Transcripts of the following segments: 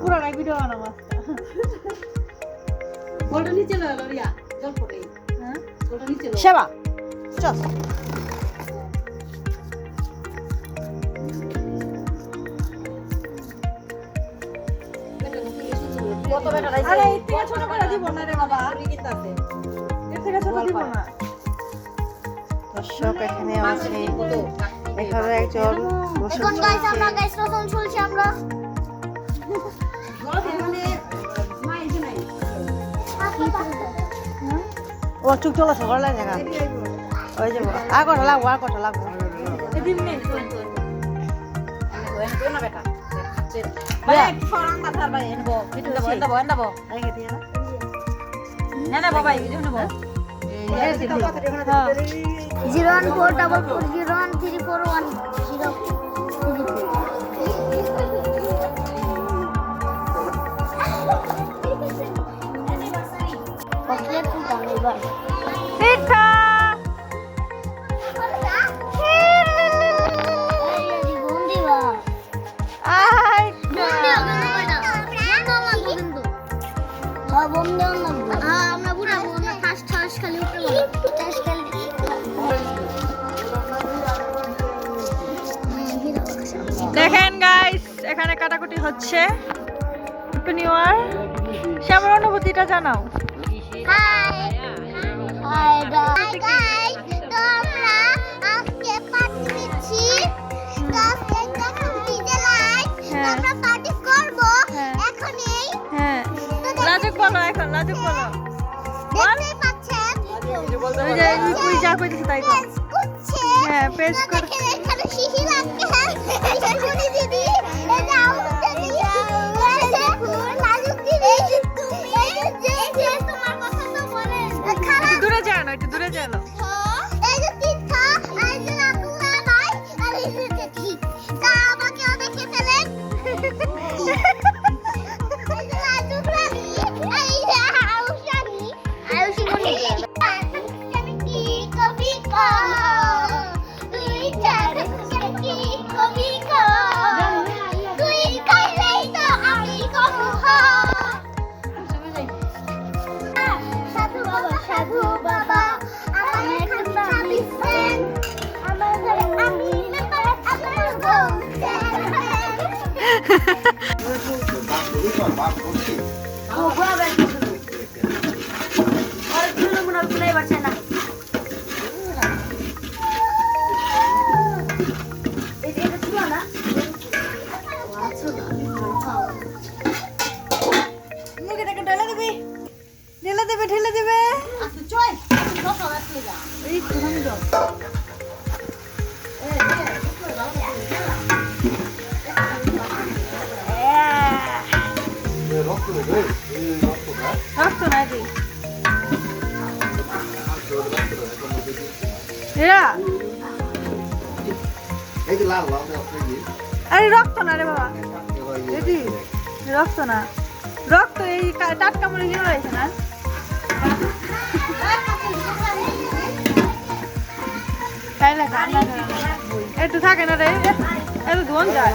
পুরোটাই ভিডিও বানাবো বলটা নিচে লো রিয়া জল পড়ে হ্যাঁ বলটা নিচে লো সেবা চল কত বেটা রাইছে আরে এর থেকে ছোট করে দিব না রে বাবা লিখিত আছে এর থেকে ছোট দিব না দর্শক এখানে আছে এখানে একজন বসে এখন গাইস আমরা গাইস রতন চলছে আমরা ও চুপ চলে সকাল লাগে না ওই যে আগটা লাগবো আগটা লাগবো এদিন নেই তো তো না বেটা ভাই ফরান কথা ভাই এনেবো ভিডিও এনেবো আগে দিয়ে না না বাবা ভিডিও নেবো 01444013410 পিঠা আই আমরা বুড়াবো আমরা ফার্স্ট খালি উঠে দেখেন গাইস এখানে কাটাকুটি হচ্ছে হ্যাপি নিউ ইয়ার শ্যামার অনুভূতিটা জানাও হাই গাইস তো আমরা আজকে পার্টি দিচ্ছি তো সেটা ভিডিও লাইক আমরা পার্টি করব এখনই হ্যাঁ লাজুক বলো এখন লাজুক বলো দেখতেই পাচ্ছেন ওই যে তুই যা কইছিস তাই কর করছে হ্যাঁ পেজ কর দেখেন এখানে শিশি লাগছে শুনি দিদি এই যাও দিদি লাজুক দিদি যে তোমার কথা তো বলে খারাপ দূরে যাও না একটু দূরে যাও এই যে পিঠা এই যে রাতুলা নাই আর এই যে ঠিক তা আমাকে দেখে ফেলেন এই যে লাজুক রানী এই যে আয়ুষী কোনি আমি কি কবি কো তুই চাঁদ কি কবি কো তুই কাইলেই তো আমি কবু সাধু বাবা আমার খাতা বিছেন আমার ঘরে আমি ব্যাপারে আপনার বউ ঢেলে দেবে রক্ত নাই দি আরে রক্ত না রে বাবা দিদি রক্ত না রক্ত এই টাটকা মুড়ি কিনে রয়েছে না তাই না একটু থাকে না রে এত ধন যায়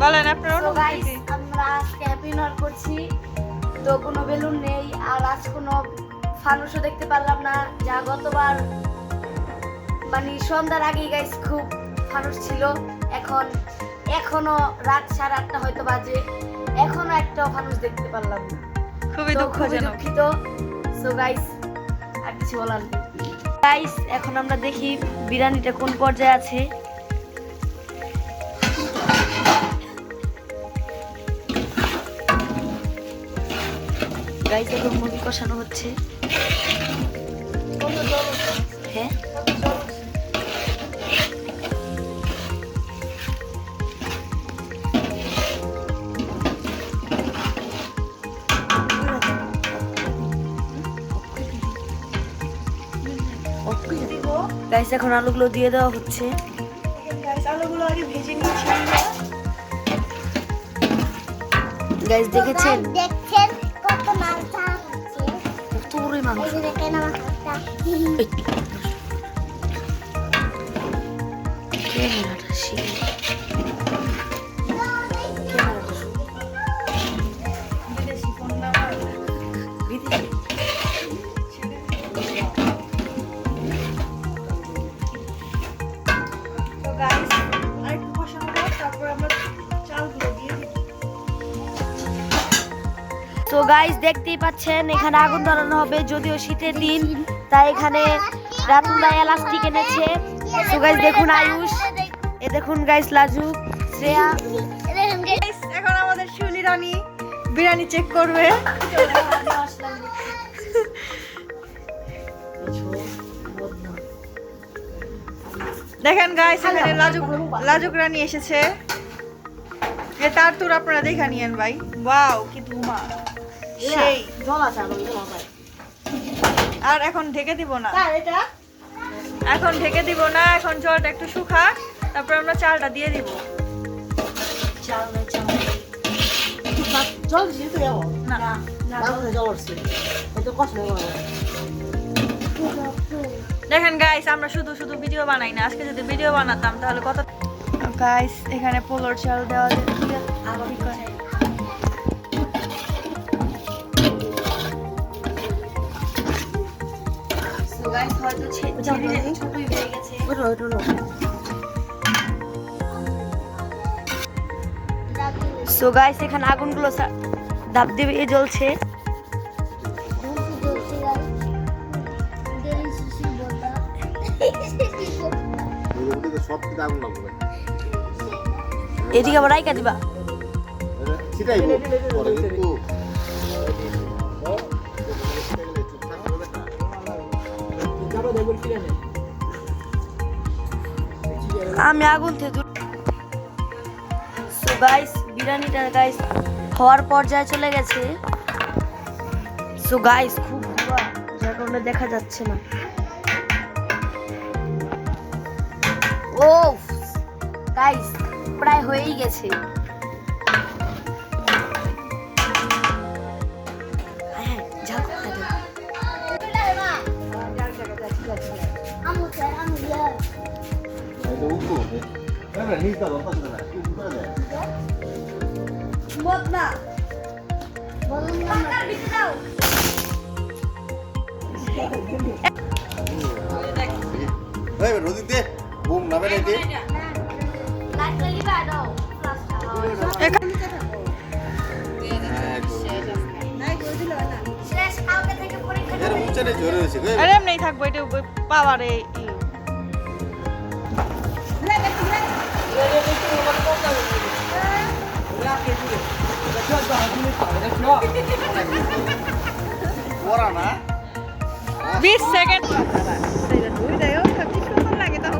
বলেন আপনার অনুভূতি আমরা আজকে হ্যাপি নিউ ইয়ার করছি তো কোনো বেলুন নেই আর আজ কোনো ফানুসও দেখতে পারলাম না যা গতবার মানে সন্ধ্যার আগেই গাইস খুব ফানুস ছিল এখনো রাত 8:30 হয়তো বাজে এখনো একটা ফানুস দেখতে পারলাম না খুবই দুঃখিত সো গাইস আর কিছু বলার নেই গাইস এখন আমরা দেখি বিরিয়ানিটা কোন পর্যায়ে আছে গাইস এখন মুরগি কষানো হচ্ছে হ্যাঁ দিব। গাইস এখন আলুগুলো দিয়ে দেওয়া হচ্ছে। গাইস আলুগুলো আগে ভেজে নিয়েছি। গাইস দেখেছেন দেখছেন কত মাংস আছে তুরি মাংস। এই যে দেখেন আমার হাতটা ক্যামেরাটা শিখে ক্যামেরাটা বিদেশি ফোন নাম্বার বিদেশি। তো গাইস আরেকটু কষানো হোক, তারপর আমরা চালগুলো দিয়ে দিব। তো গাইস দেখতেই পাচ্ছেন এখানে আগুন ধরানো হবে, যদিও শীতের দিন তাই এখানে রাতুলদা এলাস্টিক এনেছে। তো গাইস দেখুন আয়ুষ, এ দেখুন গাইস লাজু, শ্রেয়া। Guys, এখন আমাদের শিউলি রানী বিরিয়ানি চেক করবে। দেখেন গাইস এখানে লাজুক রানী এসেছে। এ তার তুর আপনারা দেখা নিয়েন ভাই। ওয়াও কি ধুমা, সেই। জল আছে আলো জল আছে আর এখন ঢেকে দিব না, স্যার এটা এখন ঢেকে দিব না, এখন জলটা একটু শুকাক, তারপর আমরা চালটা দিয়ে দিব। জল দিছি তো যাবো না না জল উঠছে এটা কষ্ট হবে দেখেন গাইস আমরা শুধু শুধু ভিডিও বানাই না, আজকে যদি ভিডিও বানাতাম তাহলে কত। গাইস এখানে পোলোর চাল দেওয়া যায়। তো গাইস হয়তো ছোটই হয়ে গেছে। ওটা ওটা সো গাইস এখানে আগুনগুলো দাব দিয়ে জ্বলছে। সব কিছু আগুন লাগবে এদিকে আবার রাইকা দিবা। সেটাই পরে কিন্তু আমি আগুন থেকে সো গাইস বিরিয়ানিটা গাইস হওয়ার পর্যায়ে চলে গেছে। সো গাইস খুব ধোঁয়া, যার কারণে দেখা যাচ্ছে না। ও গাইস প্রায় হয়েই গেছে। হ্যাঁ যাও খাই দাও। নিজটা দরকার না কি করে দেয় মত না এই রোদি দে বুম না বেরে দে এর উচ্চারে জোরে হয়েছে গে আরে এমনি থাকবো, এটা পাওয়ারে ওরা না 20 সেকেন্ড। কি সুন্দর লাগে তো।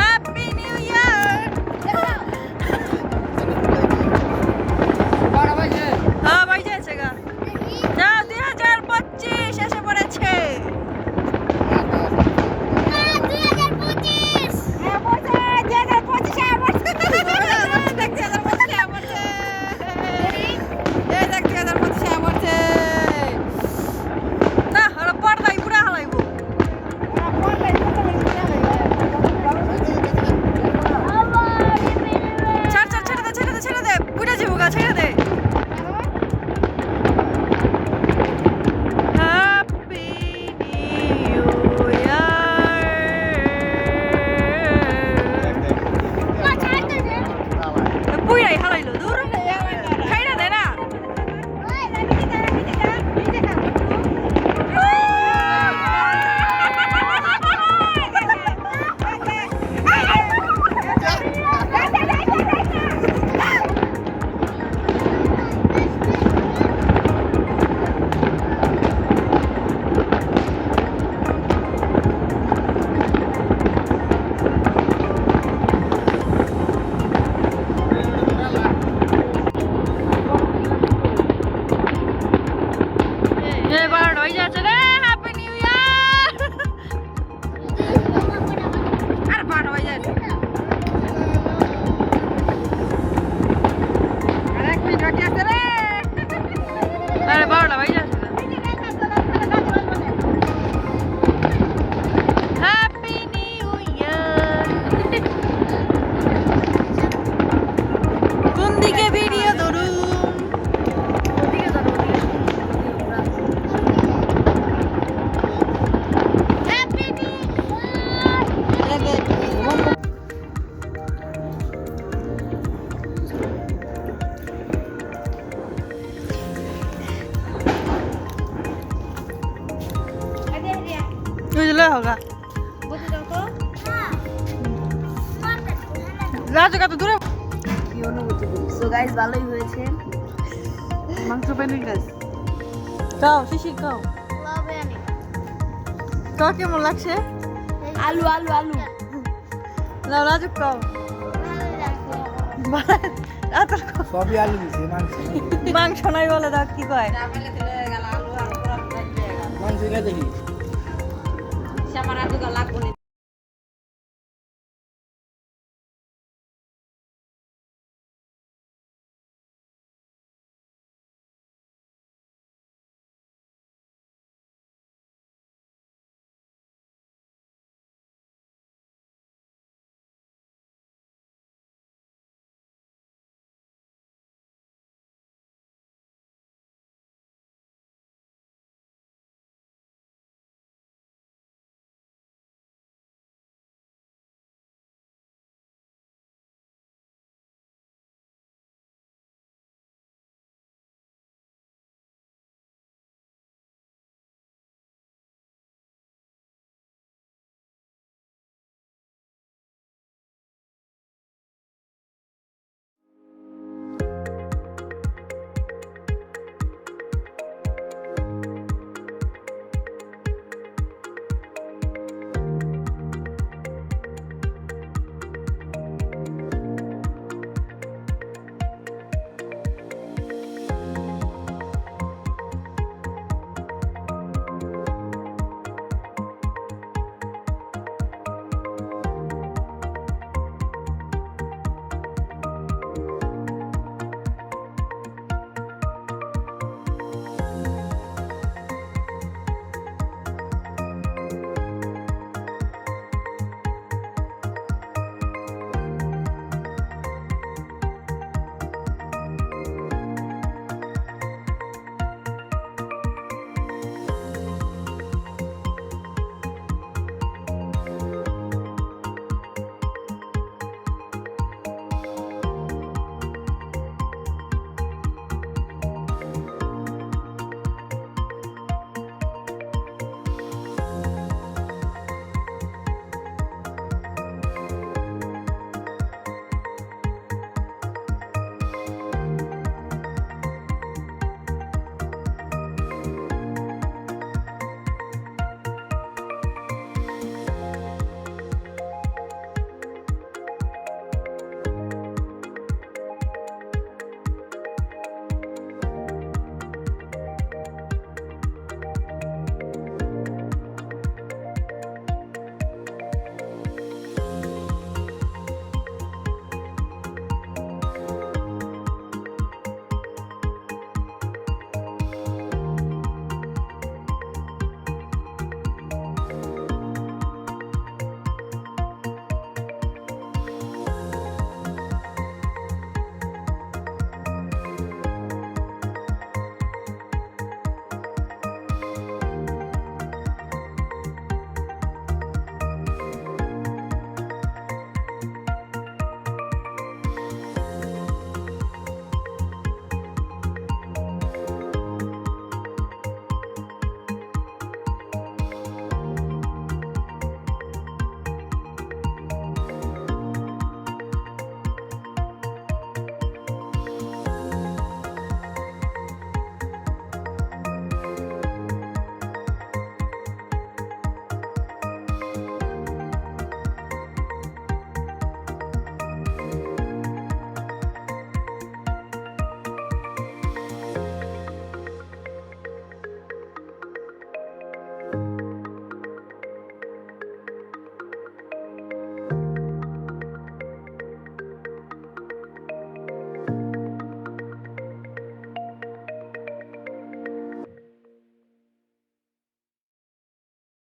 Happy New Year! ওদিকে ভিডিও ধরুন। ওদিকে যাবো, ওদিকে বুঝলে হোগা রাজু কত দূরে কি অনুভূতি করি। সো গাইস ভালোই হয়েছে। মাংস পাইনি গাছ খাও শিশির খাও তো কেমন লাগছে? আলু আলু আলু না রাজু খাও সবই আলু দিছে মাংস মাংস নাই বলে দাও কি কয় মাংস দেখি আমার আজকে লাগবো না